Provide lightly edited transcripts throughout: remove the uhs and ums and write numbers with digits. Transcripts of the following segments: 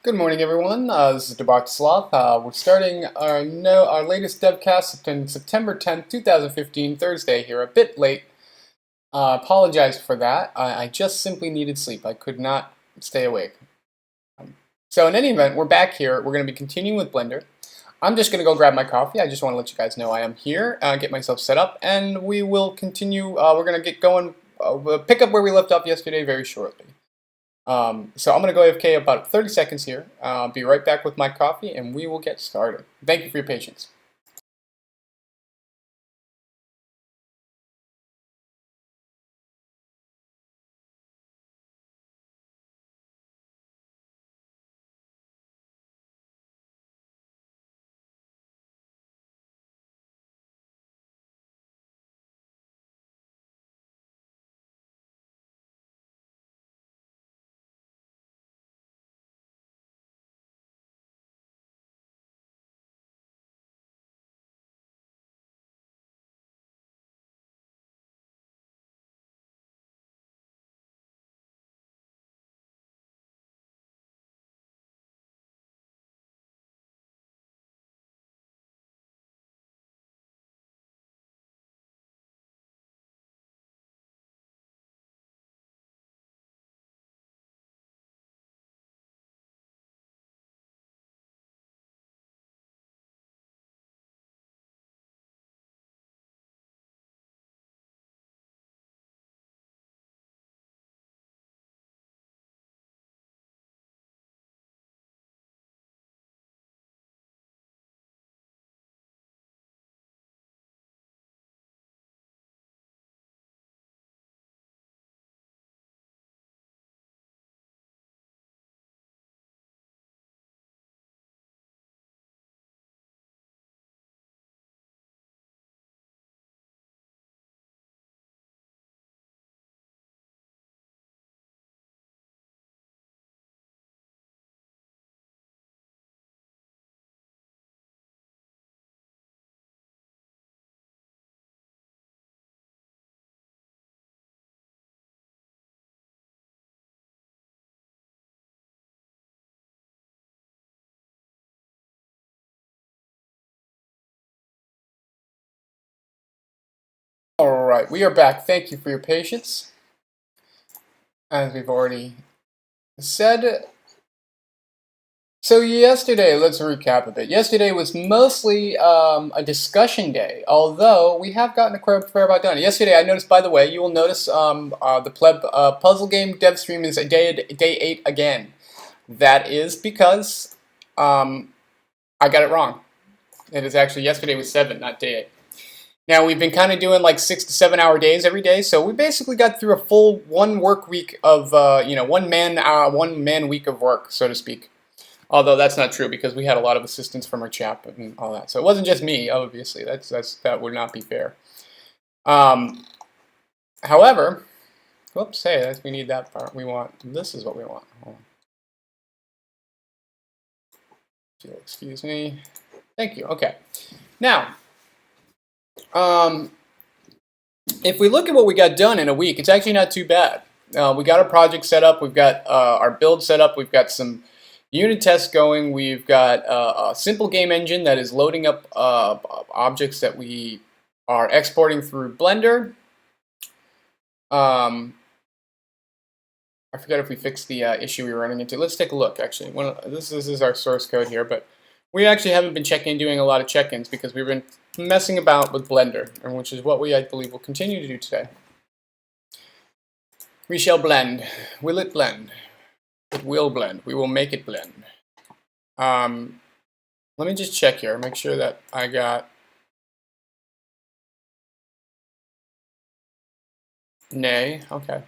Good morning, everyone. This is Debauched Sloth. We're starting our latest devcast on September 10th, 2015, Thursday here, a bit late. Apologize for that. I just simply needed sleep. I could not stay awake. So in any event, we're back here. We're going to be continuing with Blender. I'm just going to go grab my coffee. I just want to let you guys know I am here, get myself set up, and we will continue. We're going to get going, we'll pick up where we left off yesterday very shortly. So I'm going to go AFK about 30 seconds here. I'll be right back with my coffee and we will get started. Thank you for your patience. Alright, we are back. Thank you for your patience. As we've already said. So yesterday, let's recap a bit. Yesterday was mostly a discussion day, although we have gotten a fair amount done. Yesterday, I noticed, by the way, you will notice the Pleb puzzle game dev stream is day 8 again. That is because I got it wrong. It is actually, yesterday was 7, not day 8. Now, we've been kind of doing like 6 to 7 hour days every day, so we basically got through a full one work week of, one man week of work, so to speak. Although that's not true because we had a lot of assistance from our chap and all that. So it wasn't just me, obviously. That would not be fair. However, whoops, hey, we need that part. We want, this is what we want. Hold on. If you'll excuse me. Thank you. Okay. Now, if we look at what we got done in a week, it's actually not too bad. We got our project set up. We've got our build set up. We've got some unit tests going. We've got a simple game engine that is loading up objects that we are exporting through Blender. I forget if we fixed the issue we were running into. Let's take a look, actually. This is our source code here, but we actually haven't been doing a lot of check-ins because we've been messing about with Blender, which is what I believe, will continue to do today. We shall blend. Will it blend? It will blend. We will make it blend. Let me just check here, make sure that I got nay. Okay.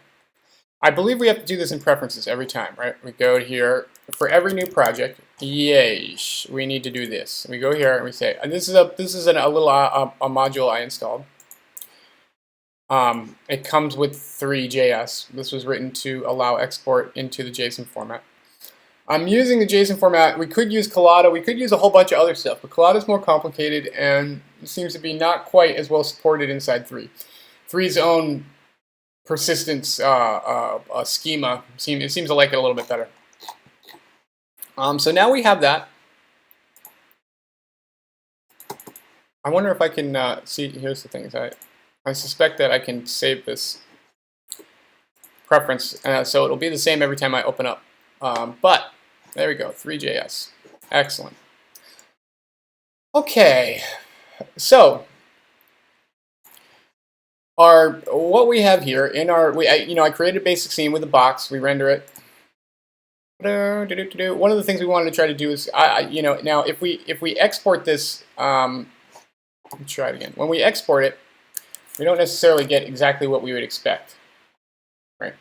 I believe we have to do this in preferences every time, right? We go here for every new project. Yes, we need to do this. We go here and we say, and this is a little module I installed. It comes with 3JS. This was written to allow export into the JSON format. I'm using the JSON format. We could use Collada. We could use a whole bunch of other stuff, but Collada is more complicated and seems to be not quite as well supported inside 3. 3's own persistence schema, it seems to like it a little bit better. So now we have that. I wonder if I can see. Here's the thing: I suspect that I can save this preference, so it'll be the same every time I open up. But there we go, 3JS. Excellent. Okay, so what we have here in our I created a basic scene with a box. We render it. One of the things we wanted to try to do is now if we export this, let's try it again. When we export it, we don't necessarily get exactly what we would expect, right?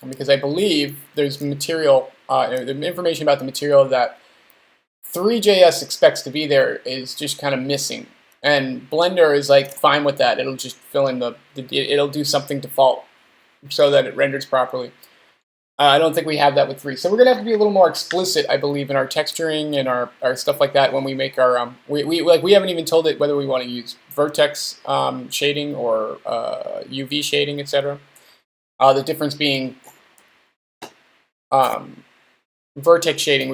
Because I believe there's material, the information about the material that 3JS expects to be there is just kind of missing. And Blender is like fine with that. It'll just fill in it'll do something default so that it renders properly. I don't think we have that with 3. So we're going to have to be a little more explicit, I believe, in our texturing and our stuff like that when we make our, we haven't even told it whether we want to use vertex shading or UV shading, etc. The difference being vertex shading,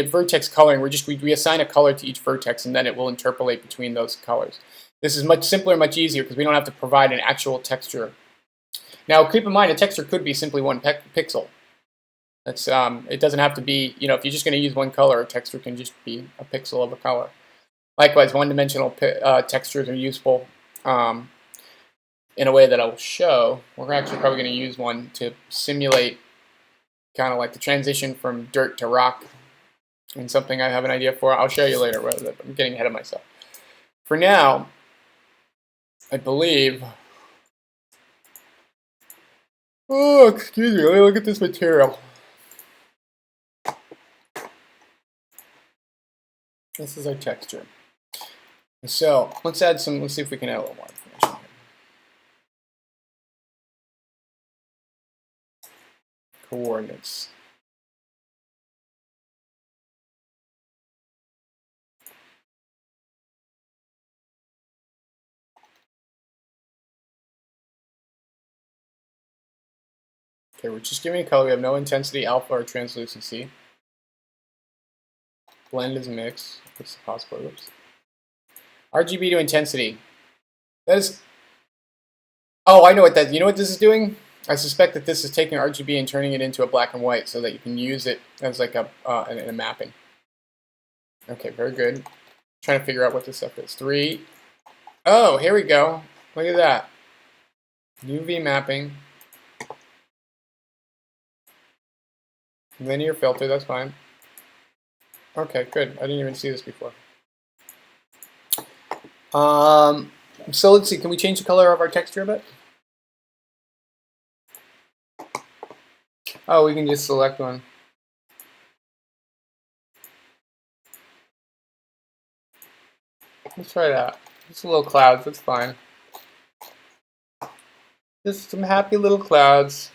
vertex coloring, we assign a color to each vertex and then it will interpolate between those colors. This is much simpler, much easier because we don't have to provide an actual texture. Now keep in mind a texture could be simply one pixel. That's it doesn't have to be, if you're just going to use one color, a texture can just be a pixel of a color. Likewise, one-dimensional textures are useful in a way that I will show. We're actually probably going to use one to simulate kind of like the transition from dirt to rock and something I have an idea for. I'll show you later. I'm getting ahead of myself. For now, I believe... Oh, excuse me. Let me look at this material. This is our texture. So let's add some. Let's see if we can add a little more information here. Coordinates. Okay, we're just giving a color. We have no intensity, alpha, or translucency. Blend is mix. What's the possible? Oops. RGB to intensity. That is. Oh, I know what that. You know what this is doing? I suspect that this is taking RGB and turning it into a black and white so that you can use it as like a mapping. Okay, very good. I'm trying to figure out what this stuff is. 3. Oh, here we go. Look at that. UV mapping. Linear filter. That's fine. Okay, good. I didn't even see this before. So let's see. Can we change the color of our texture a bit? Oh, we can just select one. Let's try that. Just a little clouds. That's fine. Just some happy little clouds.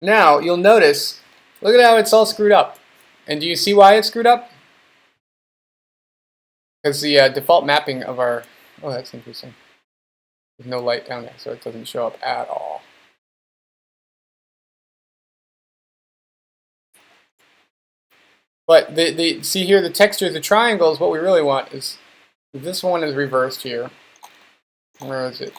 Now, you'll notice, look at how it's all screwed up. And do you see why it's screwed up? Because the default mapping of our... Oh, that's interesting. There's no light down there, so it doesn't show up at all. But see here, the texture of the triangles, what we really want is... This one is reversed here. Where is it?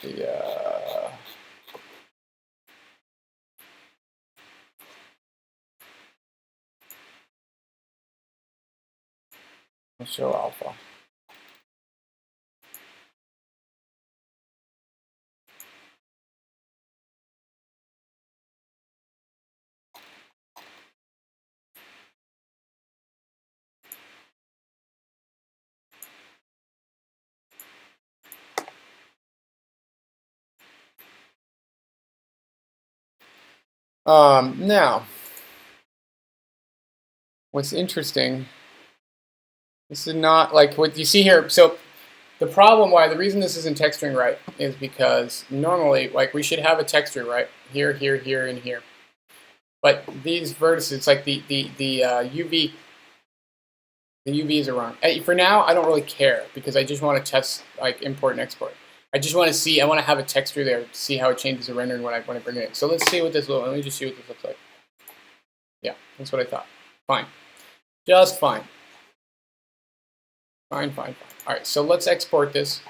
Let's show alpha. Now, what's interesting, this is not like what you see here. So the reason this isn't texturing right is because normally, like, we should have a texture right here, here, here, and here. But these vertices, like the UV The UVs are wrong. For now, I don't really care because I just want to test like import and export. I just want to see. I want to have a texture there to see how it changes the rendering when I bring it in. So let's see what this looks. Let me just see what this looks like. Yeah, that's what I thought. Fine, just fine. Fine. All right, so let's export this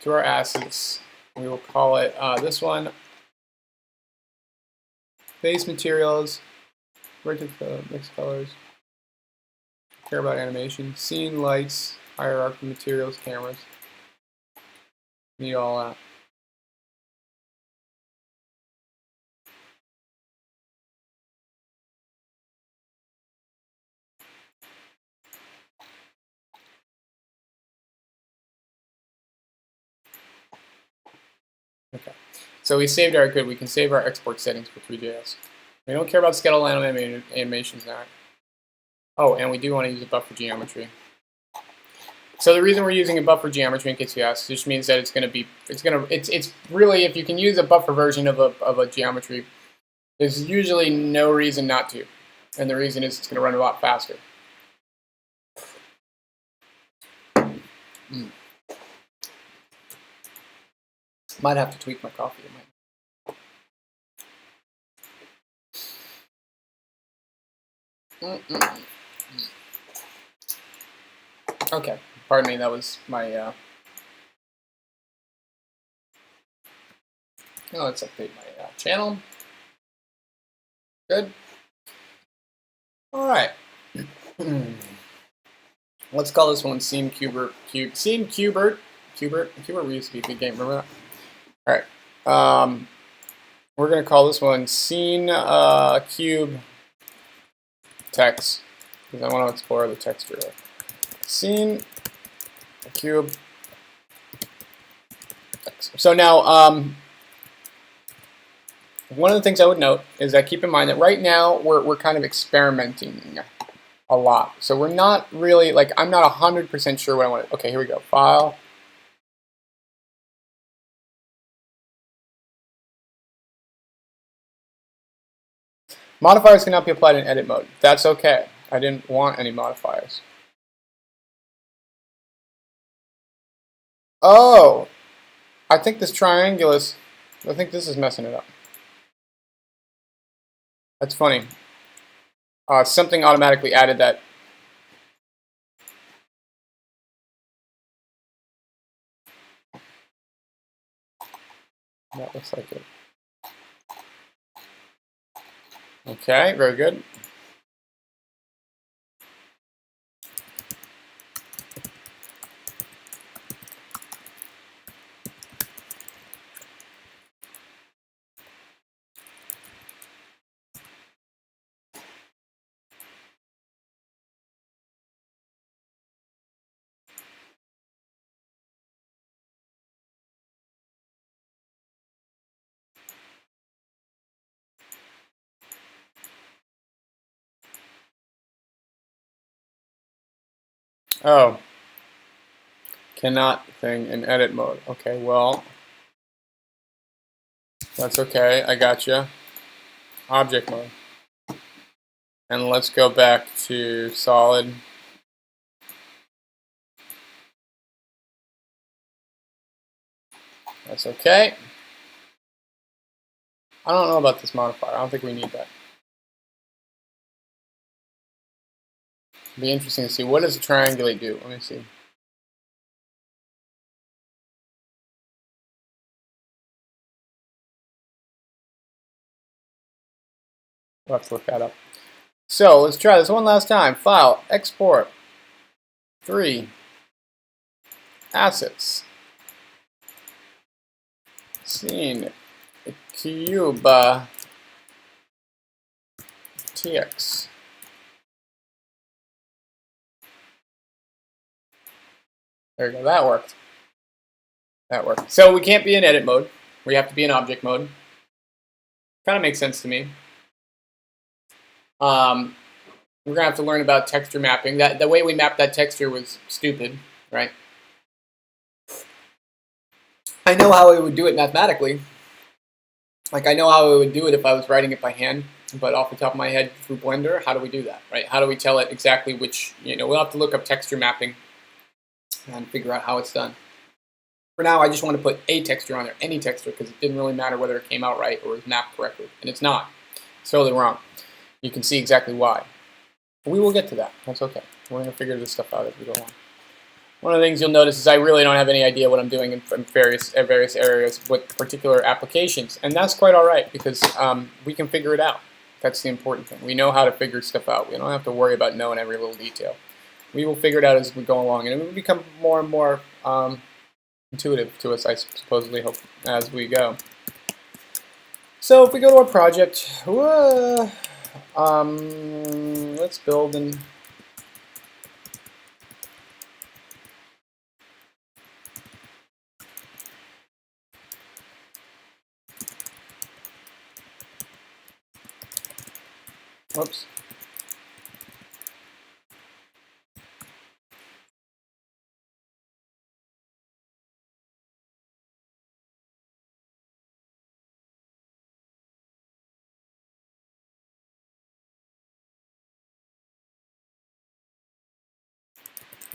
to our assets. We will call it this one. Base materials. Right to the mixed colors. Care about animation. Scene, lights, hierarchy, materials, cameras. Need all that. Okay. So we saved our good. We can save our export settings for 3JS. We don't care about skeletal animations now. Oh, and we do want to use a buffer geometry. So the reason we're using a buffer geometry in case you ask, just means that it's really, if you can use a buffer version of a geometry, there's usually no reason not to. And the reason is it's going to run a lot faster. Might have to tweak my coffee. Okay, pardon me, that was my, let's update my channel. Good. All right. Let's call this one Scene Cubert. Scene Cubert. Cubert used to be a good game, remember that? All right. We're going to call this one Scene Cube Text, because I want to explore the texture. Scene Cube Text. So now, one of the things I would note is that keep in mind that right now we're kind of experimenting a lot. So we're not really, like, I'm not 100% sure what I want. Okay, here we go. File. Modifiers cannot be applied in edit mode. That's okay. I didn't want any modifiers. Oh, I think this triangulus, I think this is messing it up. That's funny. Something automatically added that. That looks like it. Okay, very good. Oh, cannot thing in edit mode. Okay, well, that's okay. I gotcha. Object mode. And let's go back to solid. That's okay. I don't know about this modifier. I don't think we need that. It'd be interesting to see. What does the triangulate do? Let me see. We'll have to look that up. So let's try this one last time. File, export, 3, assets, scene, cube, tx. There we go. That worked. That worked. So we can't be in edit mode. We have to be in object mode. Kind of makes sense to me. We're gonna have to learn about texture mapping. The way we mapped that texture was stupid, right? I know how we would do it mathematically. Like, I know how I would do it if I was writing it by hand. But off the top of my head, through Blender, how do we do that, right? How do we tell it exactly which, we'll have to look up texture mapping and figure out how it's done. For now, I just want to put a texture on there, any texture, because it didn't really matter whether it came out right or was mapped correctly. And it's not. It's totally wrong. You can see exactly why. But we will get to that. That's okay. We're going to figure this stuff out as we go along. One of the things you'll notice is I really don't have any idea what I'm doing in various areas with particular applications. And that's quite all right, because we can figure it out. That's the important thing. We know how to figure stuff out. We don't have to worry about knowing every little detail. We will figure it out as we go along, and it will become more and more intuitive to us, I supposedly hope, as we go. So if we go to our project, let's build and whoops.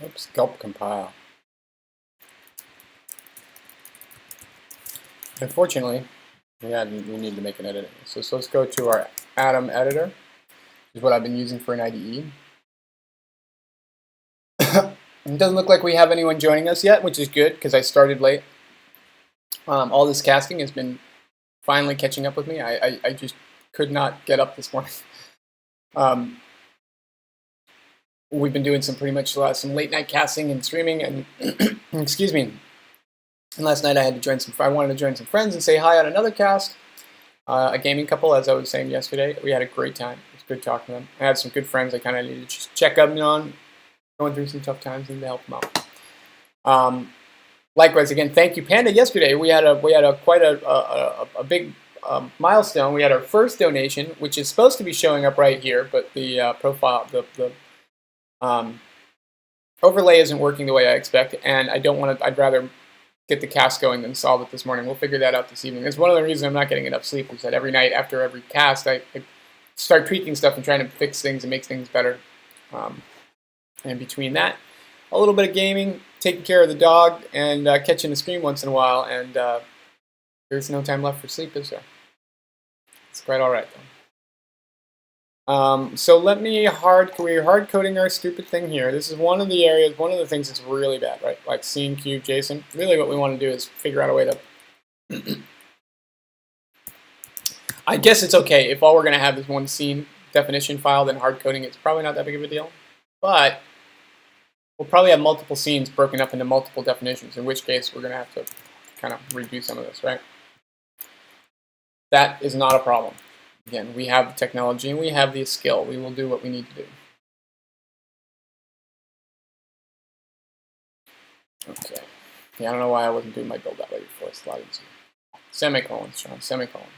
Oops, gulp compile. Unfortunately, we need to make an edit. So let's go to our Atom editor, which is what I've been using for an IDE. It doesn't look like we have anyone joining us yet, which is good because I started late. All this casting has been finally catching up with me. I just could not get up this morning. We've been doing some late night casting and streaming, and excuse me. And last night I had to join I wanted to join some friends and say hi on another cast. A gaming couple, as I was saying yesterday. We had a great time. It was good talking to them. I had some good friends I kind of needed to just check up on, going through some tough times, and to help them out. Likewise, again, thank you, Panda. Yesterday we had quite a big milestone. We had our first donation, which is supposed to be showing up right here, but the profile, the overlay isn't working the way I expect, and I don't want to. I'd rather get the cast going than solve it this morning. We'll figure that out this evening. That's one of the reasons I'm not getting enough sleep, is that every night after every cast, I start tweaking stuff and trying to fix things and make things better. And between that, a little bit of gaming, taking care of the dog, and catching a stream once in a while, and there's no time left for sleep, is there? It's quite all right, though. So we're hard coding our stupid thing here. This is one of the things that's really bad, right? Like scene, cube, JSON. Really what we want to do is figure out a way to... I guess it's okay. If all we're going to have is one scene definition file, then hard coding it's probably not that big of a deal. But we'll probably have multiple scenes broken up into multiple definitions, in which case we're going to have to kind of redo some of this, right? That is not a problem. Again, we have the technology and we have the skill. We will do what we need to do. Okay. Yeah, I don't know why I wasn't doing my build that way before. It's a lot easier. Semicolons, Sean. Semicolons.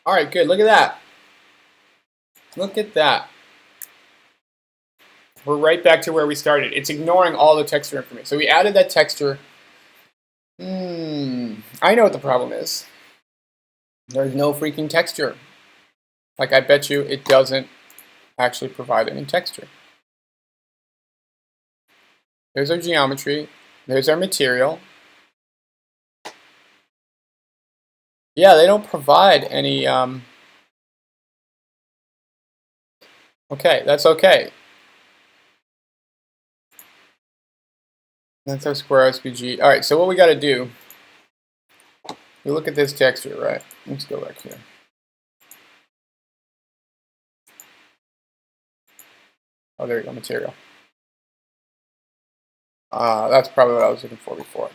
All right, good. Look at that. Look at that. We're right back to where we started. It's ignoring all the texture information. So we added that texture. I know what the problem is. There's no freaking texture. Like, I bet you it doesn't actually provide any texture. There's our geometry. There's our material. Yeah, they don't provide any... Okay, that's okay. That's our square SVG. All right, so what we got to do, we look at this texture, right? Let's go back here. Oh, there you go, material. That's probably what I was looking for before.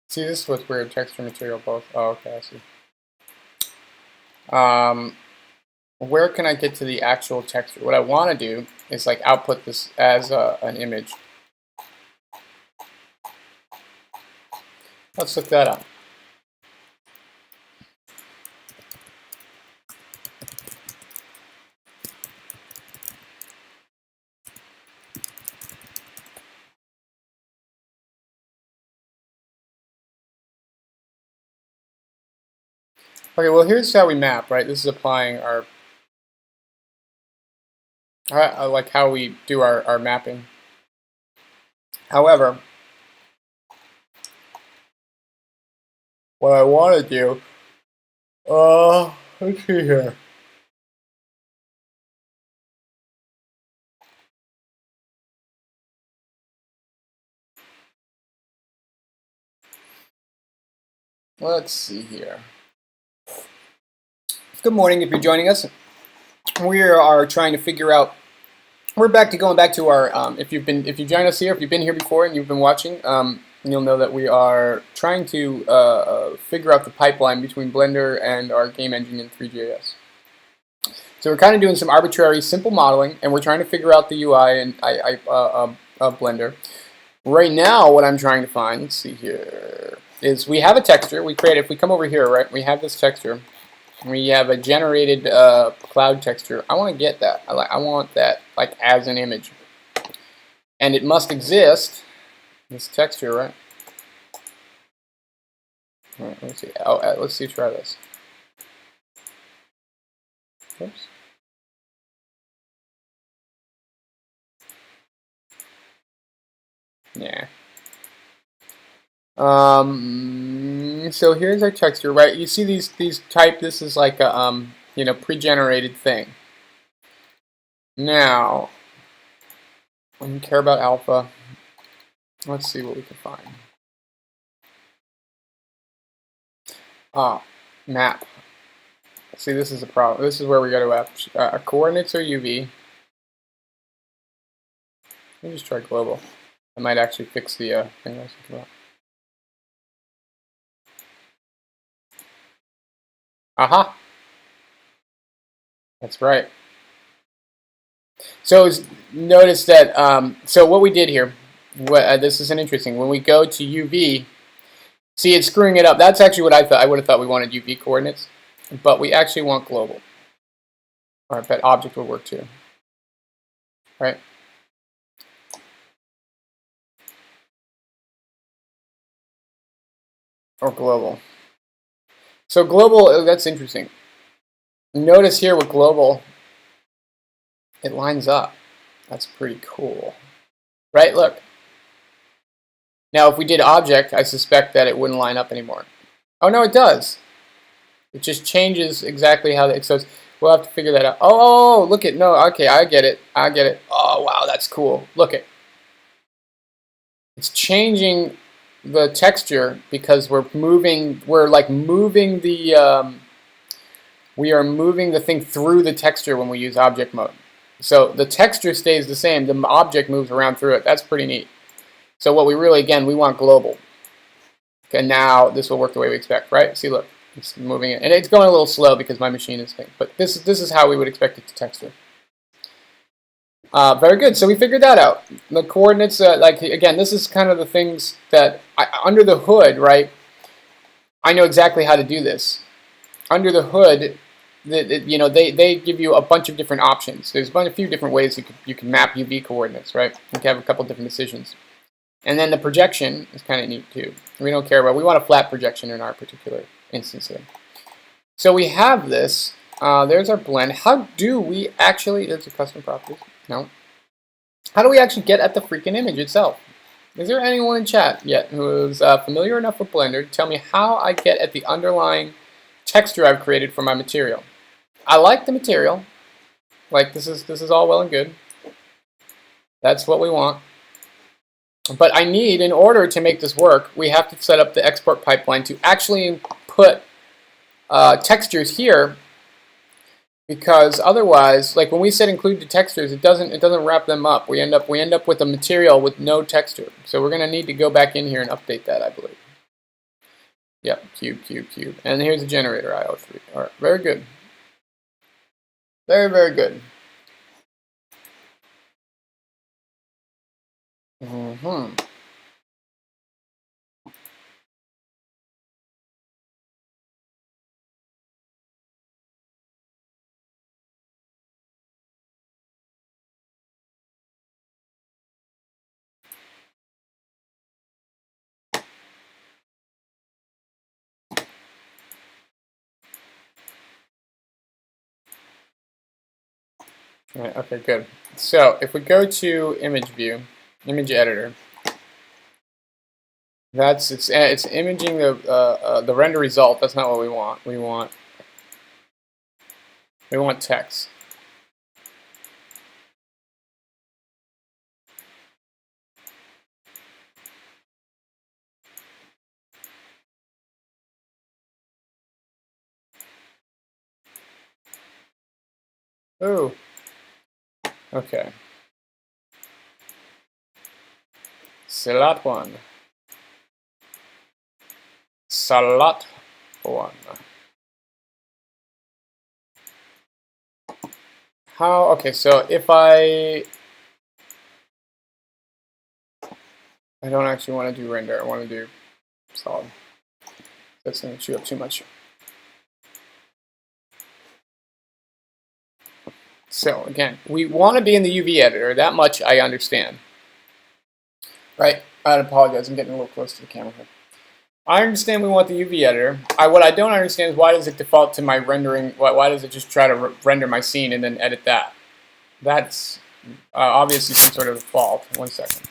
See, this is what's weird, texture, material, both. Oh, okay, I see. Where can I get to the actual texture? What I want to do is like output this as an image. Let's look that up. Okay, well here's how we map, right? This is applying our like how we do our mapping. However, what I want to do, let's see here. Let's see here. Good morning if you're joining us. We are trying to figure out. We're going back to our. If you've joined us here, if you've been here before and you've been watching, you'll know that we are trying to figure out the pipeline between Blender and our game engine in Three.js. So we're kind of doing some arbitrary, simple modeling, and we're trying to figure out the UI and of Blender. Right now, what I'm trying to find, let's see here, is we have a texture. We create. If we come over here, right, we have this texture. We have a generated cloud texture. I want to get that. I want that like as an image, and it must exist. This texture, right? All right, let's see. Let's see. Try this. Oops. Yeah. So here's our texture, right? You see these type. This is like a pre-generated thing. Now, I don't care about alpha. Let's see what we can find. Map. See, this is a problem. This is where we go to our coordinates are UV. Let me just try global. I might actually fix the thing I was thinking about. Aha! That's right. So notice that, so what we did here, this is an interesting, when we go to UV, see it's screwing it up. That's actually what I thought. I would have thought we wanted UV coordinates, but we actually want global. All right, but object would work too. Right? Or global. So global, that's interesting. Notice here with global, it lines up. That's pretty cool. Right? Look. Now, if we did object, I suspect that it wouldn't line up anymore. Oh, no, it does. It just changes exactly how it. So we'll have to figure that out. Oh, look at no. Okay, I get it. I get it. Oh, wow, that's cool. Look at. It's changing the texture because we're moving. We're like moving the. We are moving the thing through the texture when we use object mode. So the texture stays the same. The object moves around through it. That's pretty neat. So what we really, again, we want global. Okay, now this will work the way we expect, right? See, look, it's moving it. And it's going a little slow because my machine is thing. But this is how we would expect it to texture. Very good. So we figured that out. The coordinates, like, again, this is kind of the things that, under the hood, right, I know exactly how to do this. Under the hood, they give you a bunch of different options. There's a few different ways you can map UV coordinates, right? You can have a couple different decisions. And then the projection is kind of neat too. We don't care about, we want a flat projection in our particular instance here. So we have this, there's our blend. How do we actually, there's a custom properties, no. How do we actually get at the freaking image itself? Is there anyone in chat yet who is familiar enough with Blender to tell me how I get at the underlying texture I've created for my material? I like the material, like this is all well and good. That's what we want. But I need, in order to make this work, we have to set up the export pipeline to actually put textures here, because otherwise, like when we set include the textures, it doesn't wrap them up. We end up with a material with no texture. So we're going to need to go back in here and update that, I believe. Yep, cube, cube, cube. And here's the generator, IO3. All right, very good. Very, very good. Mm-hmm. All right, okay, good. So if we go to image view, image editor, it's imaging the render result. That's not what we want. We want text. Oh, okay. Slot one. Slot one. How? Okay, so if I don't actually want to do render. I want to do solid. That's going to chew up too much. So again, we want to be in the UV editor. That much I understand. Right? I apologize. I'm getting a little close to the camera here. I understand we want the UV editor. What I don't understand is why does it default to my rendering? Why does it just try to render my scene and then edit that? That's obviously some sort of fault. 1 second.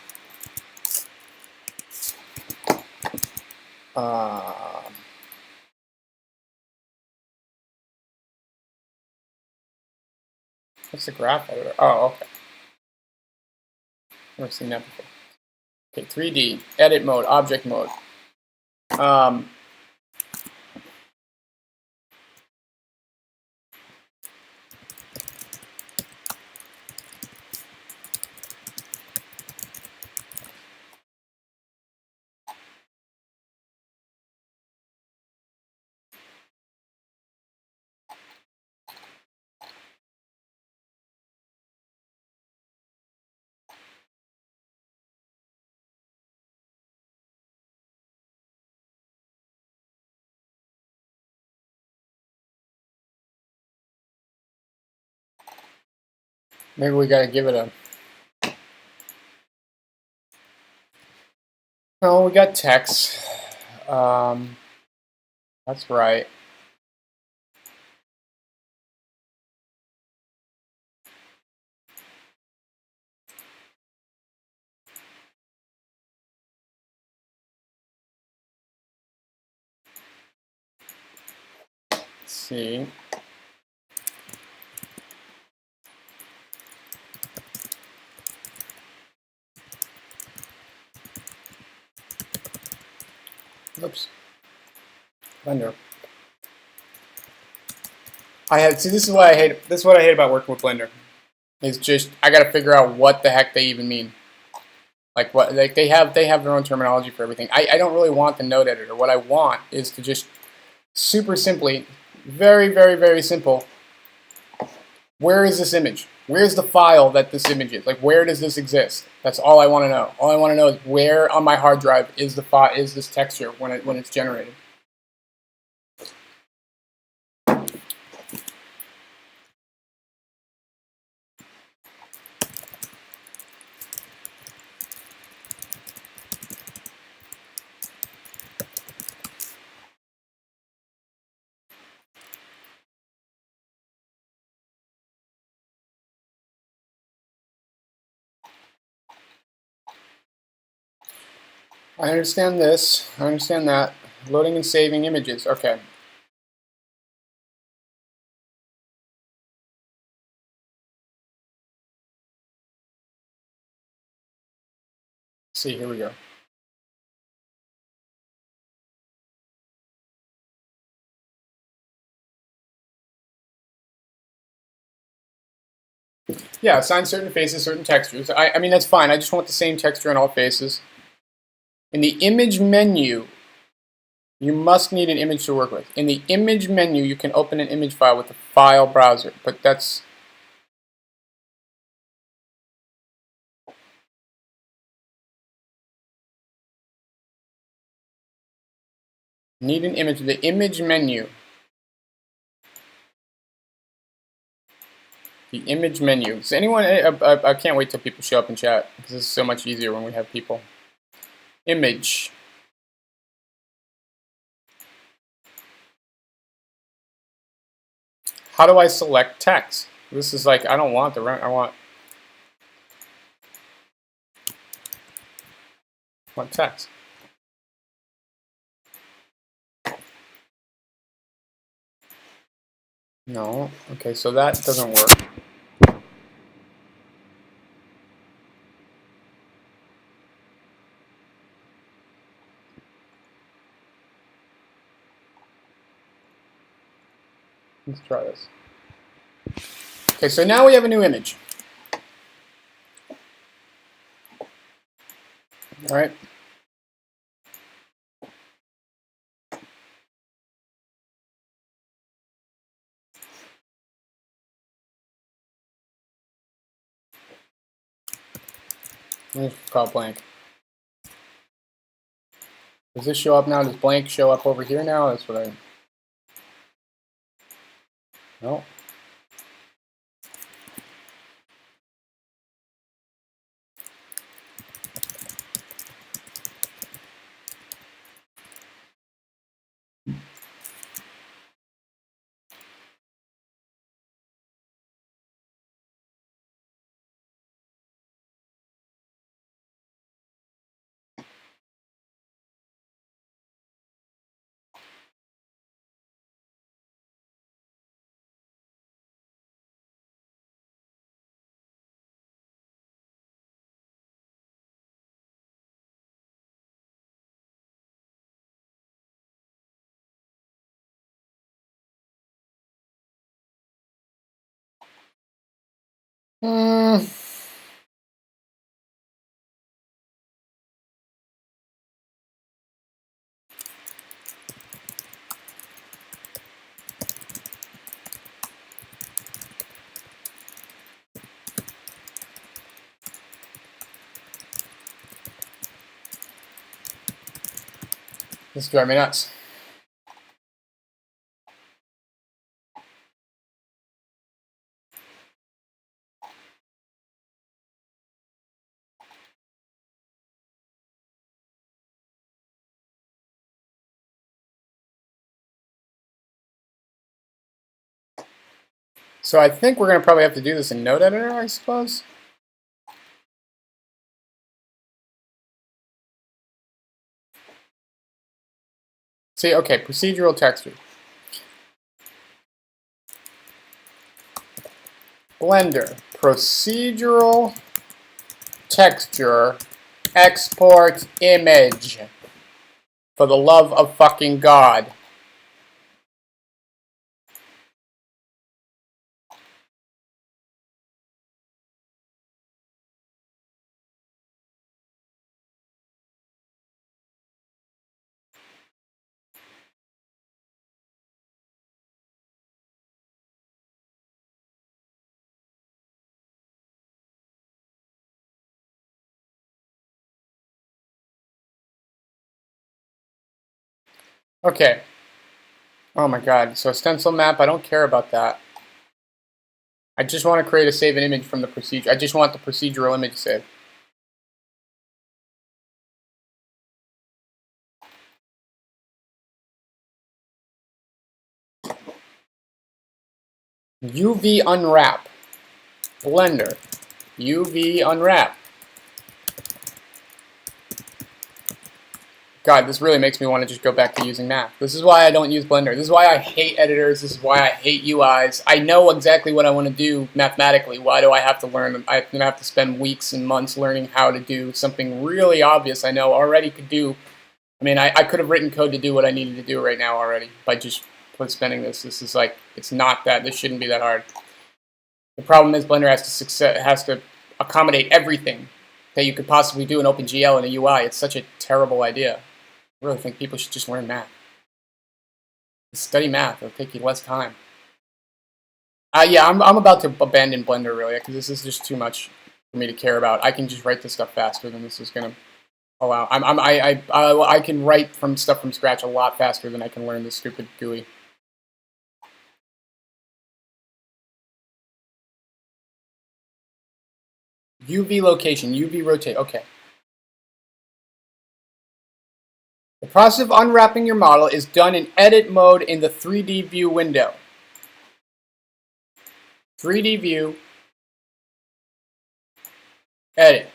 What's the graph editor? Oh, okay. Never seen that before. Okay, 3D, edit mode, object mode. Maybe we gotta give it a. No, we got text. That's right. Let's see. Oops. Blender. See, this is what I hate. This is what I hate about working with Blender. It's just I got to figure out what the heck they even mean. Like what? Like they have their own terminology for everything. I don't really want the node editor. What I want is to just super simply, very, very, very simple. Where is this image? Where's the file that this image is? Like where does this exist? That's all I want to know. All I want to know is where on my hard drive is the file, is this texture when it's generated. I understand this. I understand that. Loading and saving images. Okay. See, here we go. Yeah, assign certain faces, certain textures. I mean, that's fine. I just want the same texture in all faces. In the image menu, You must need an image to work with. In the image menu, you can open an image file with the file browser, but that's... Need an image, the image menu. The image menu. Does anyone, I can't wait till people show up in chat, because this is so much easier when we have people. Image. How do I select text? This is like, I don't want the, I want text. No, okay, so that doesn't work. Let's try this. Okay, so now we have a new image. All right. Let me call blank. Does this show up now? Does blank show up over here now? That's what I... No. This is driving me nuts. So I think we're going to probably have to do this in Node Editor, I suppose. See, okay, procedural texture. Blender, procedural texture, export image. For the love of fucking God. Okay. Oh my God. So stencil map, I don't care about that. I just want to create a save an image from the procedure. I just want the procedural image saved. UV unwrap. Blender. UV unwrap. God, this really makes me want to just go back to using math. This is why I don't use Blender. This is why I hate editors. This is why I hate UIs. I know exactly what I want to do mathematically. Why do I have to learn? I'm going to have to spend weeks and months learning how to do something really obvious I know already could do. I mean, I could have written code to do what I needed to do right now already by just spending this. This is like, it's not that. This shouldn't be that hard. The problem is Blender has to accommodate everything that you could possibly do in OpenGL and a UI. It's such a terrible idea. I really think people should just learn math. Study math. It'll take you less time. Yeah, I'm about to abandon Blender really because this is just too much for me to care about. I can just write this stuff faster than this is gonna allow. I can write from stuff from scratch a lot faster than I can learn this stupid GUI. UV location, UV rotate. Okay. The process of unwrapping your model is done in edit mode in the 3D view window. 3D view, edit.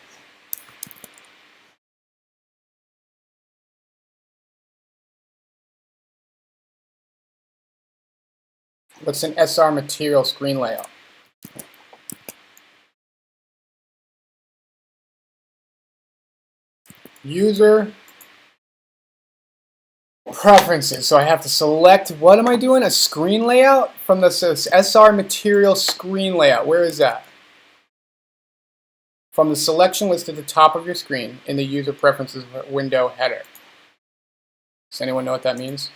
What's an SR material screen layout? User preferences. So I have to select, what am I doing? A screen layout from the SR material screen layout. Where is that? From the selection list at the top of your screen in the user preferences window header. Does anyone know what that means?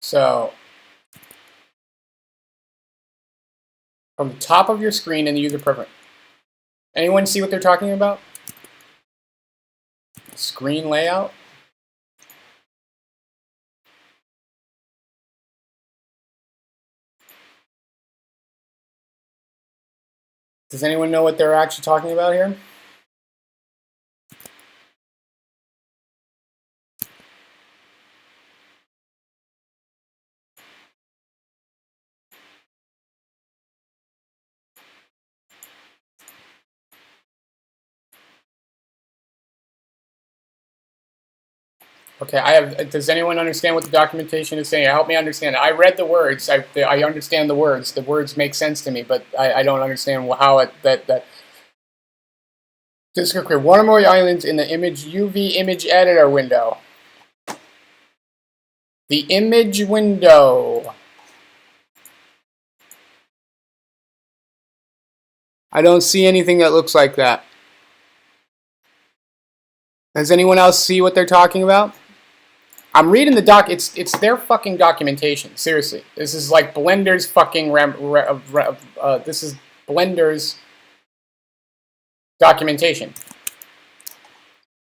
So from the top of your screen in the user preference. Anyone see what they're talking about? Screen layout? Does anyone know what they're actually talking about here? Okay, does anyone understand what the documentation is saying? Help me understand it. I read the words. I understand the words. The words make sense to me, but I don't understand how that. Just create one or more islands in the UV image editor window. The image window. I don't see anything that looks like that. Does anyone else see what they're talking about? I'm reading the doc. It's their fucking documentation. Seriously, this is like Blender's fucking this is Blender's documentation.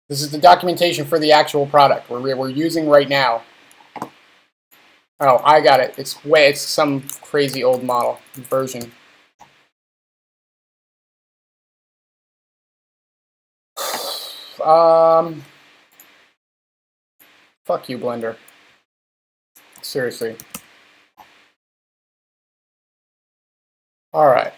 This is the documentation for the actual product we're using right now. Oh, I got it. It's some crazy old model version. Fuck you, Blender. Seriously. All right.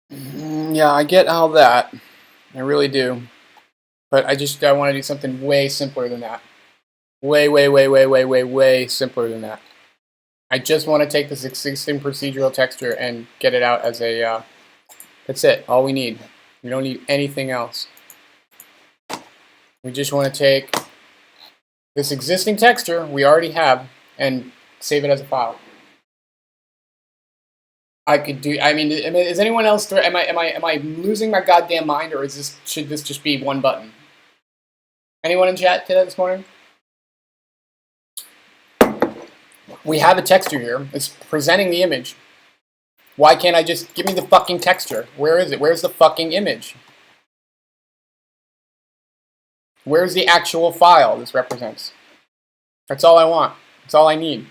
Yeah, I get all that. I really do. But I want to do something way simpler than that. Way simpler than that. I just want to take this existing procedural texture and get it out as a, that's it, all we need. We don't need anything else. We just want to take this existing texture we already have and save it as a file. I mean, is anyone else, am I losing my goddamn mind, or should this just be one button? Anyone in chat today this morning? We have a texture here. It's presenting the image. Why can't I just give me the fucking texture? Where is it? Where's the fucking image? Where's the actual file this represents? That's all I want. That's all I need.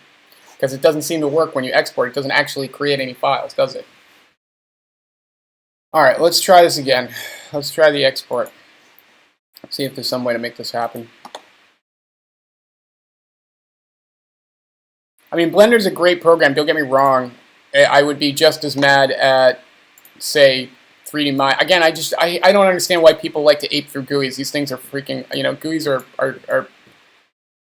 Because it doesn't seem to work when you export. It doesn't actually create any files, does it? Alright, let's try this again. Let's try the export. See if there's some way to make this happen. I mean, Blender's a great program. Don't get me wrong. I would be just as mad at, say, 3D Max. Again, I don't understand why people like to ape through GUIs. These things are freaking, GUIs are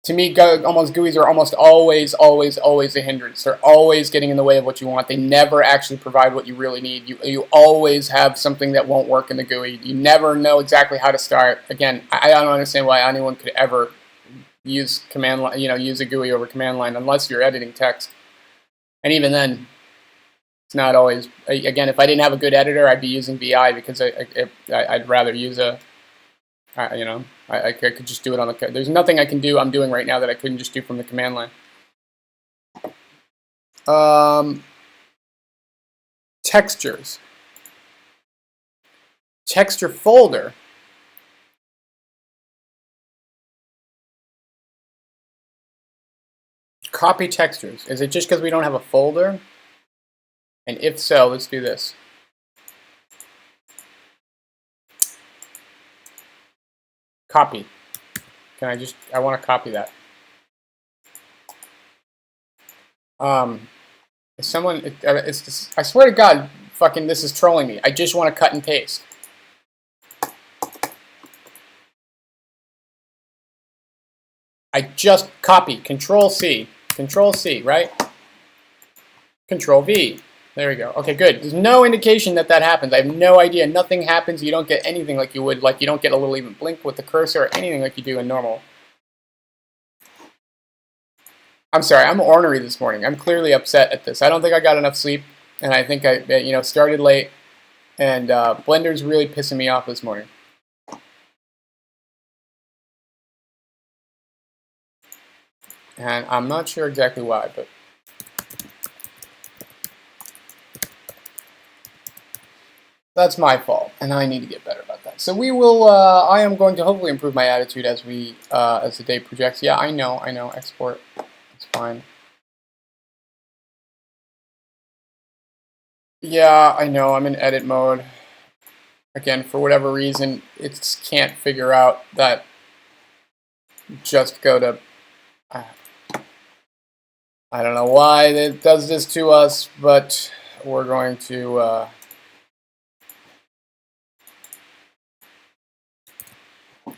to me, almost GUIs are almost always a hindrance. They're always getting in the way of what you want. They never actually provide what you really need. You always have something that won't work in the GUI. You never know exactly how to start. Again, I don't understand why anyone could ever use command line, use a GUI over command line unless you're editing text. And even then, it's not always. Again, if I didn't have a good editor, I'd be using VI because I'd rather use a. I could just do it on the. There's nothing I can do. I'm doing right now that I couldn't just do from the command line. Textures. Texture folder. Copy textures. Is it just because we don't have a folder? And if so, let's do this. Copy. I want to copy that. I swear to God, fucking this is trolling me. I just want to cut and paste. I just copy, Control C, right? Control V. There we go. Okay, good. There's no indication that happens. I have no idea. Nothing happens. You don't get anything like you would. Like you don't get a little even blink with the cursor or anything like you do in normal. I'm sorry. I'm ornery this morning. I'm clearly upset at this. I don't think I got enough sleep, and I think I started late, and Blender's really pissing me off this morning. And I'm not sure exactly why, but that's my fault, and I need to get better about that. So we will. I am going to hopefully improve my attitude as the day projects. Yeah, I know. Export. It's fine. Yeah, I know. I'm in edit mode. Again, for whatever reason, it can't figure out that. Just go to. I don't know why it does this to us, but we're going to.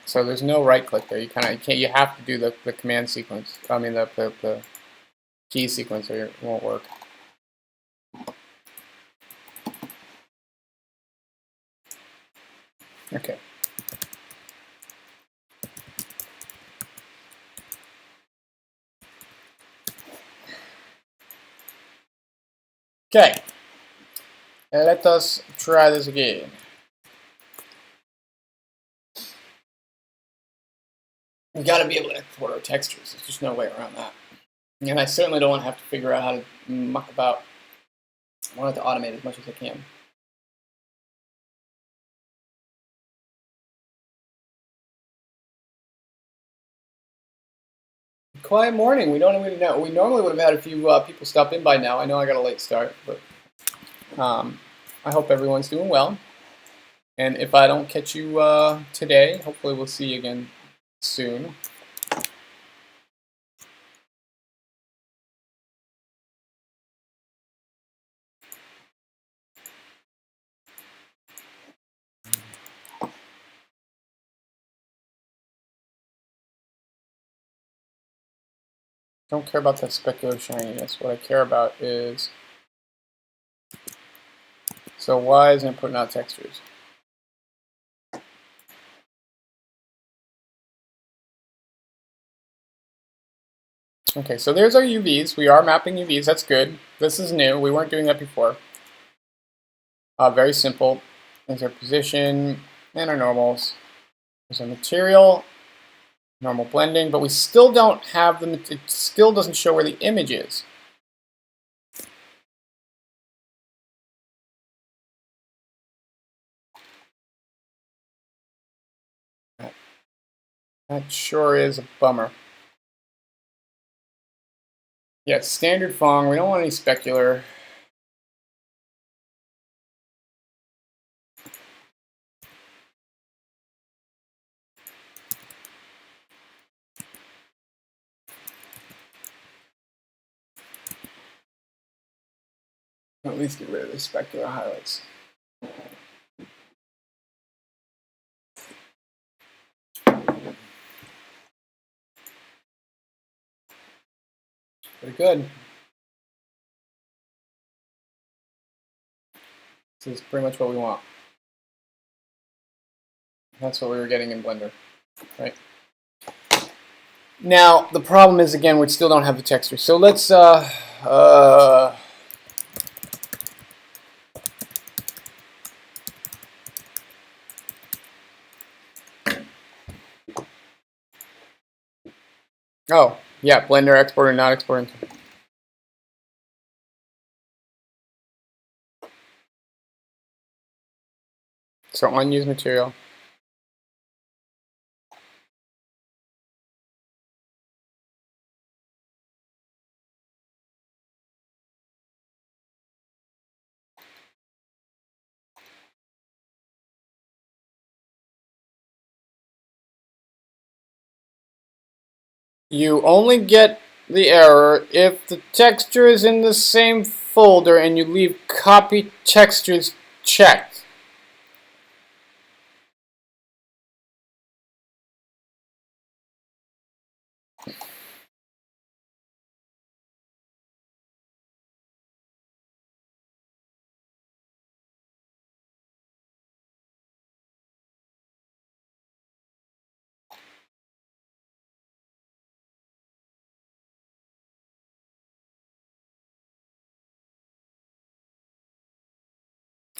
So there's no right click there. You can't. You have to do the command sequence. I mean the key sequence, or it won't work. Okay. Okay. Let us try this again. We got to be able to export our textures. There's just no way around that. And I certainly don't want to have to figure out how to muck about. I want it to automate as much as I can. Quiet morning. We don't really know. We normally would have had a few people stop in by now. I know I got a late start, but I hope everyone's doing well. And if I don't catch you today, hopefully we'll see you again soon. Don't care about that specular shininess. What I care about is, so why isn't it putting out textures? Okay, so there's our UVs. We are mapping UVs. That's good. This is new. We weren't doing that before. Very simple. There's our position and our normals. There's our material, normal blending, but we still don't have the, it still doesn't show where the image is. That sure is a bummer. Yeah, it's standard Fong. We don't want any specular. At least get rid of the specular highlights. Pretty good. This is pretty much what we want. That's what we were getting in Blender, right? Now, the problem is, again, we still don't have the texture. So let's, oh, yeah, Blender exporter, not exporting. So unused material. You only get the error if the texture is in the same folder and you leave copy textures checked.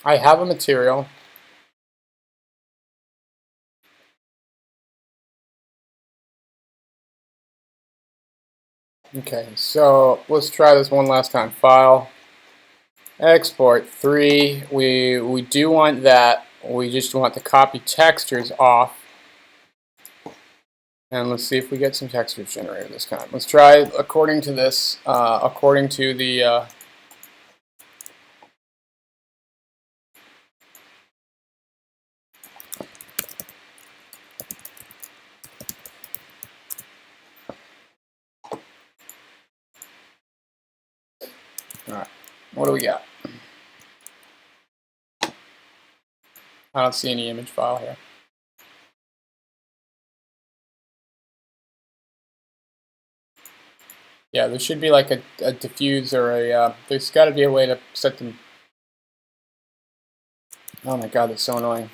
I have a material. Okay, so let's try this one last time. File, export 3. We do want that. We just want the copy textures off. And let's see if we get some textures generated this time. Let's try according to this, according to the alright, what do we got? I don't see any image file here. Yeah, there should be like a diffuse or a, there's got to be a way to set them. Oh my god, that's so annoying.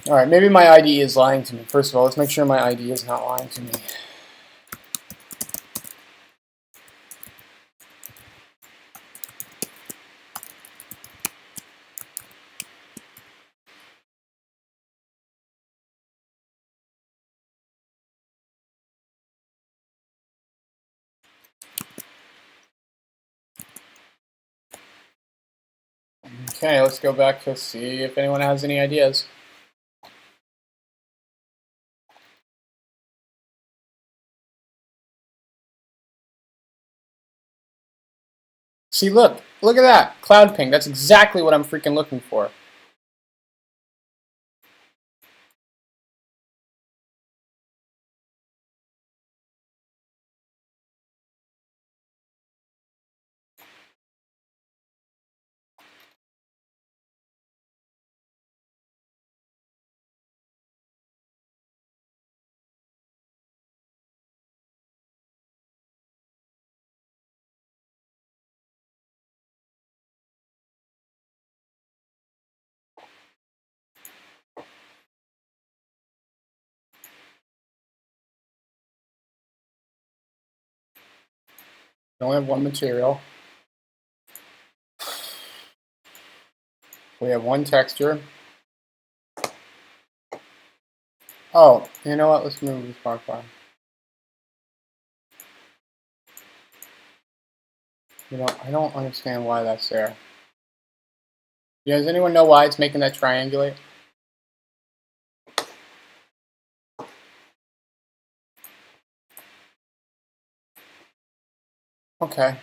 Alright, maybe my IDE is lying to me. First of all, let's make sure my IDE is not lying to me. Okay, let's go back to see if anyone has any ideas. See, look at that. Cloud ping. That's exactly what I'm freaking looking for. We only have one material. We have one texture. Oh, you know what? Let's move this bar file. You know, I don't understand why that's there. Yeah, does anyone know why it's making that triangulate? Okay.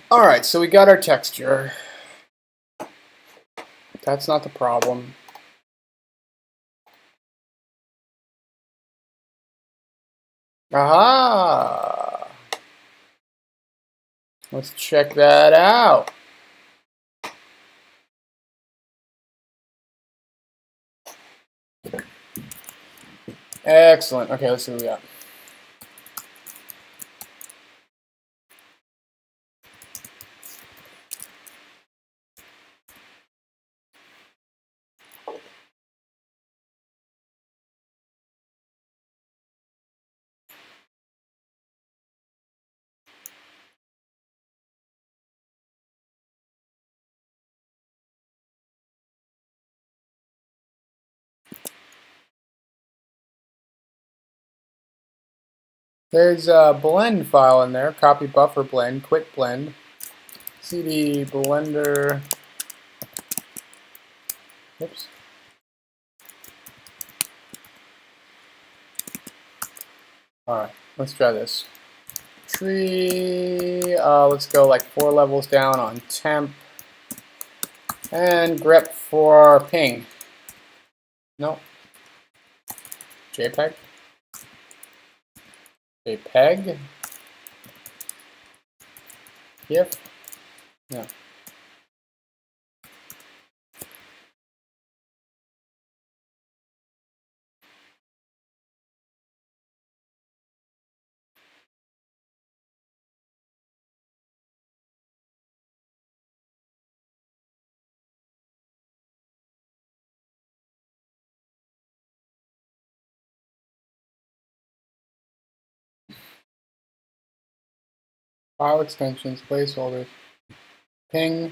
Alright, so we got our texture. That's not the problem. Aha! Let's check that out. Excellent. Okay, let's see what we got. There's a blend file in there. Copy buffer blend, quit blend, cd blender. Oops. Alright, let's try this. Tree, let's go like 4 levels down on temp. And grep for ping. No. JPEG. JPEG. GIF. No. File extensions, placeholders. Ping.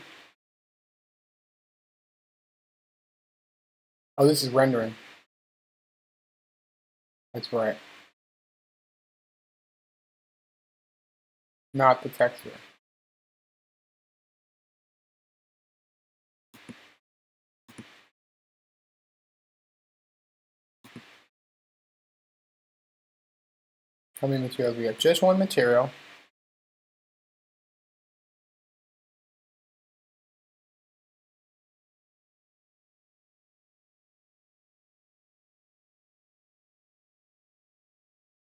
Oh, this is rendering. That's right. Not the texture. How many materials we got? Just one material.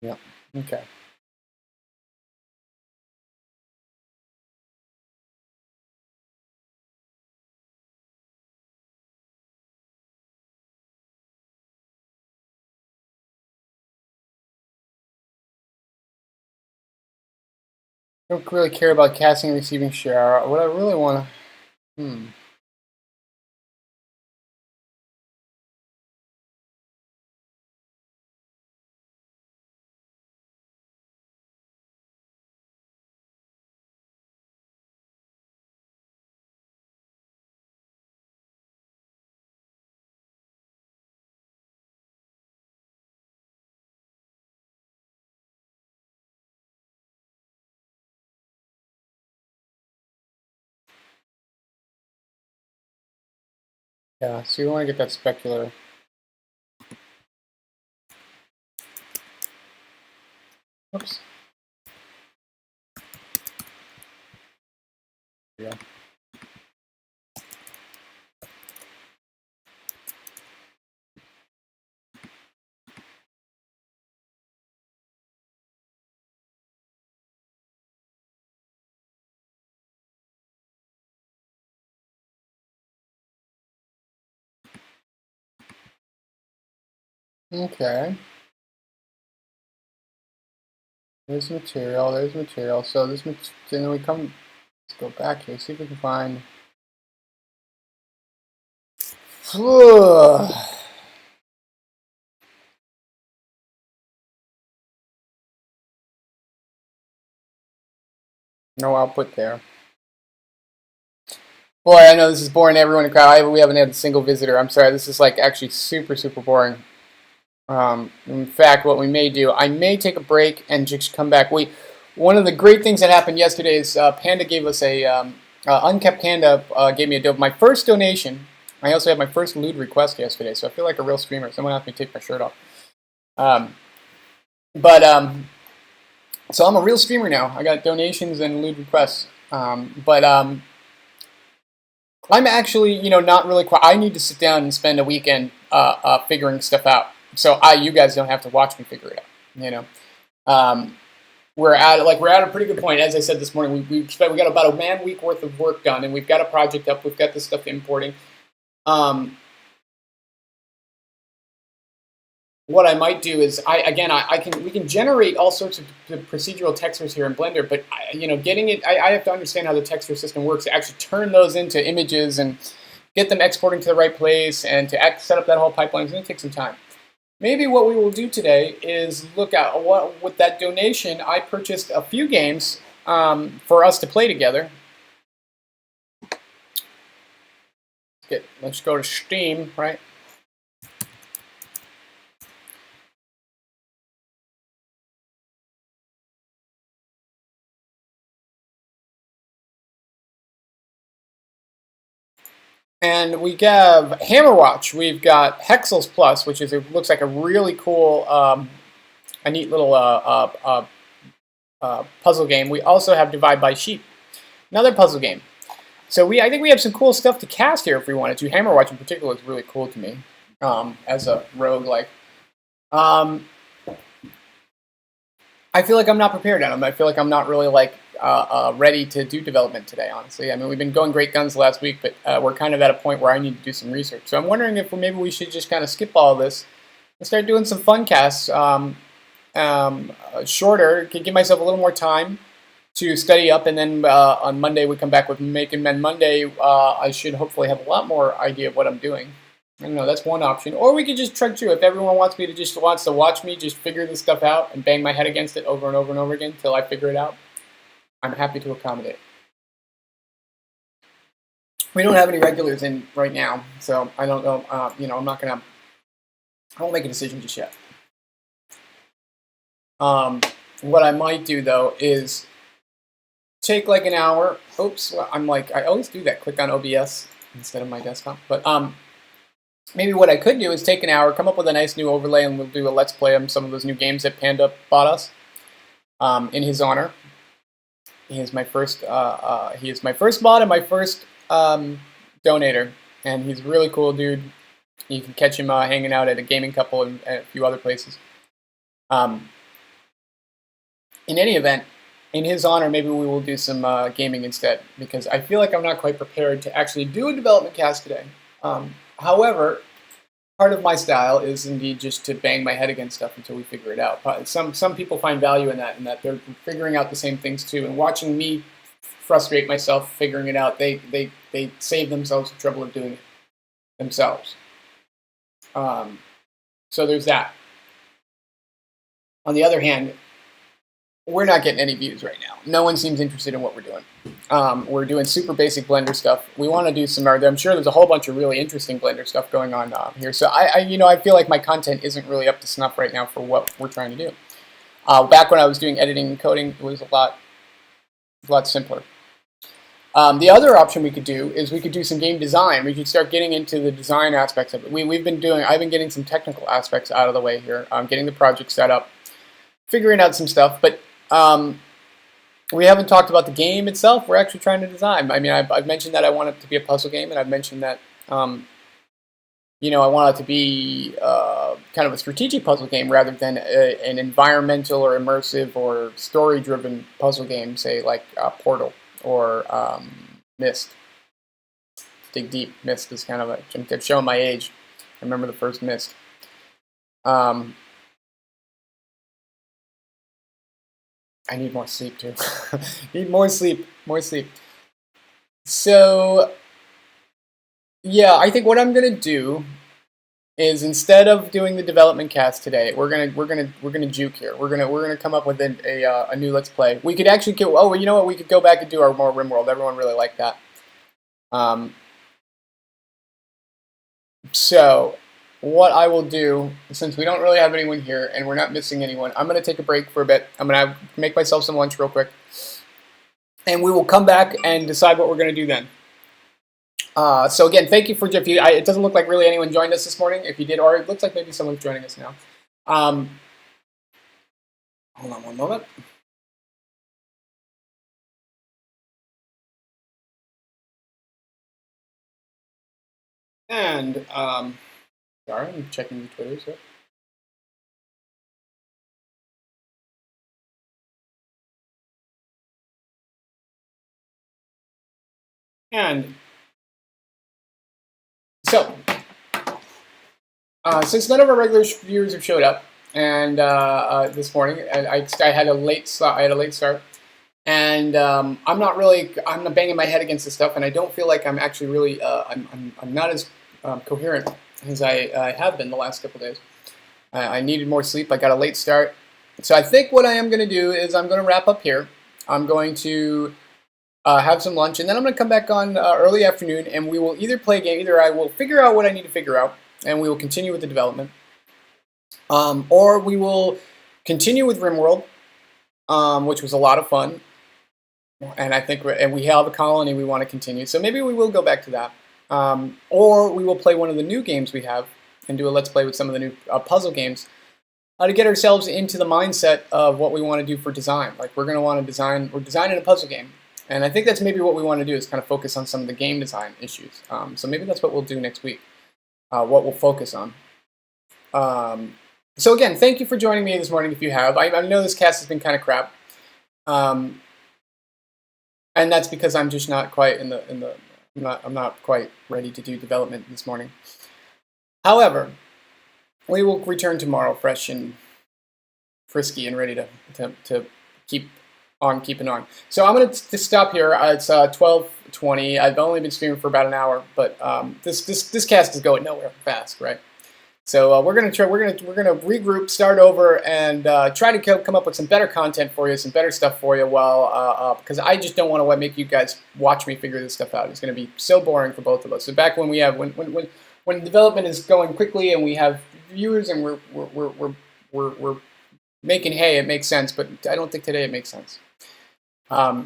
Yeah. Okay. Don't really care about casting and receiving share. What I really want to... Yeah, so you want to get that specular. Oops. Yeah. Okay. There's material. There's material. So this, then we come. Let's go back here. See if we can find. No output there. Boy, I know this is boring to everyone in the crowd. We haven't had a single visitor. I'm sorry. This is like actually super, super boring. In fact, what we may do, I may take a break and just come back. One of the great things that happened yesterday is Panda gave us Unkept Panda gave me my first donation. I also had my first lewd request yesterday, so I feel like a real streamer. Someone asked me to take my shirt off. So I'm a real streamer now. I got donations and lewd requests. I'm actually, not really I need to sit down and spend a weekend figuring stuff out. So you guys don't have to watch me figure it out, We're at a pretty good point. As I said this morning, we got about a man week worth of work done, and we've got a project up. We've got this stuff importing. What I might do is we can generate all sorts of procedural textures here in Blender, but getting it, I have to understand how the texture system works to actually turn those into images and get them exporting to the right place and to set up that whole pipeline. It's going to take some time. Maybe what we will do today is look at what, with that donation, I purchased a few games for us to play together. Let's go to Steam, right? And we have Hammerwatch. We've got Hexels Plus, which looks like a really cool, a neat little puzzle game. We also have Divide by Sheep, another puzzle game. So I think we have some cool stuff to cast here if we wanted to. Hammerwatch in particular is really cool to me as a roguelike. I feel like I'm not prepared on them. I feel like I'm not really ready to do development today, honestly. I mean, we've been going great guns last week, but we're kind of at a point where I need to do some research. So I'm wondering if maybe we should just kind of skip all this and start doing some fun casts shorter. Can give myself a little more time to study up, and then on Monday we come back with Making Men Monday. I should hopefully have a lot more idea of what I'm doing. I don't know, that's one option. Or we could just trudge through. If everyone wants to watch me just figure this stuff out and bang my head against it over and over and over again until I figure it out, I'm happy to accommodate. We don't have any regulars in right now, so I don't know. I won't make a decision just yet. What I might do though is take like an hour. Oops, I always do that. Click on OBS instead of my desktop. But maybe what I could do is take an hour, come up with a nice new overlay, and we'll do a let's play of some of those new games that Panda bought us in his honor. He is my first mod and my first donator, and he's a really cool dude. You can catch him hanging out at a gaming couple and a few other places. In any event, in his honor, maybe we will do some gaming instead, because I feel like I'm not quite prepared to actually do a development cast today. However, part of my style is indeed just to bang my head against stuff until we figure it out. Some people find value in that they're figuring out the same things too, and watching me frustrate myself figuring it out, they save themselves the trouble of doing it themselves. So there's that. On the other hand, we're not getting any views right now. No one seems interested in what we're doing. We're doing super basic Blender stuff. We want to do some. I'm sure there's a whole bunch of really interesting Blender stuff going on here. So I feel like my content isn't really up to snuff right now for what we're trying to do. Back when I was doing editing and coding, it was a lot simpler. The other option we could do is we could do some game design. We could start getting into the design aspects of it. I've been getting some technical aspects out of the way here. Getting the project set up, figuring out some stuff, but we haven't talked about the game itself. We're actually trying to design. I mean, I've mentioned that I want it to be a puzzle game, and I've mentioned that, I want it to be kind of a strategic puzzle game rather than an environmental or immersive or story-driven puzzle game, say like Portal or Myst. Dig deep. Myst is kind of I'm showing my age. I remember the first Myst. I need more sleep too. Need more sleep. So, yeah, I think what I'm gonna do is instead of doing the development cast today, we're gonna juke here. We're gonna come up with a new let's play. We could actually go. Oh, you know what? We could go back and do our more RimWorld. Everyone really liked that. So, what I will do, since we don't really have anyone here and we're not missing anyone, I'm going to take a break for a bit. I'm going to make myself some lunch real quick. And we will come back and decide what we're going to do then. So again, thank you for it doesn't look like really anyone joined us this morning. If you did, or it looks like maybe someone's joining us now. Hold on one moment. And, sorry, I'm checking the Twitters here. And so, since none of our regular viewers have showed up, and this morning, I had a late start, and I'm not banging my head against this stuff, and I don't feel like I'm actually really I'm not as coherent as I have been the last couple days. I needed more sleep. I got a late start, so I think what I am going to do is I'm going to wrap up here. I'm going to have some lunch, and then I'm going to come back on early afternoon, and we will either play a game. Either I will figure out what I need to figure out, and we will continue with the development, or we will continue with RimWorld, which was a lot of fun, and I think we have a colony we want to continue. So maybe we will go back to that, or we will play one of the new games we have and do a let's play with some of the new puzzle games. To get ourselves into the mindset of what we want to do for design. Like we're going to want to design, we're designing a puzzle game. And I think that's maybe what we want to do is kind of focus on some of the game design issues. So maybe that's what we'll do next week, what we'll focus on. So again, thank you for joining me this morning if you have. I know this cast has been kind of crap. And that's because I'm just not quite I'm not quite ready to do development this morning. However, we will return tomorrow fresh and frisky and ready to keep on keeping on. So I'm going to stop here. It's 12:20. I've only been streaming for about an hour, but this cast is going nowhere fast, right? So we're gonna regroup, start over, and try to come up with some better content for you, some better stuff for you. Because I just don't want to make you guys watch me figure this stuff out. It's going to be so boring for both of us. So back when when development is going quickly and we have viewers and we're making hay, it makes sense. But I don't think today it makes sense.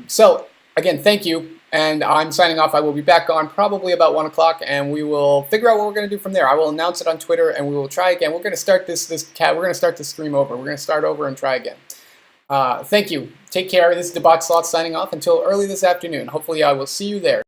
So again, thank you, and I'm signing off. I will be back on probably about 1 o'clock, and we will figure out what we're going to do from there. I will announce it on Twitter, and we will try again. We're going to start this stream over. We're going to start over and try again. Thank you. Take care. This is Debot Sloth signing off until early this afternoon. Hopefully, I will see you there.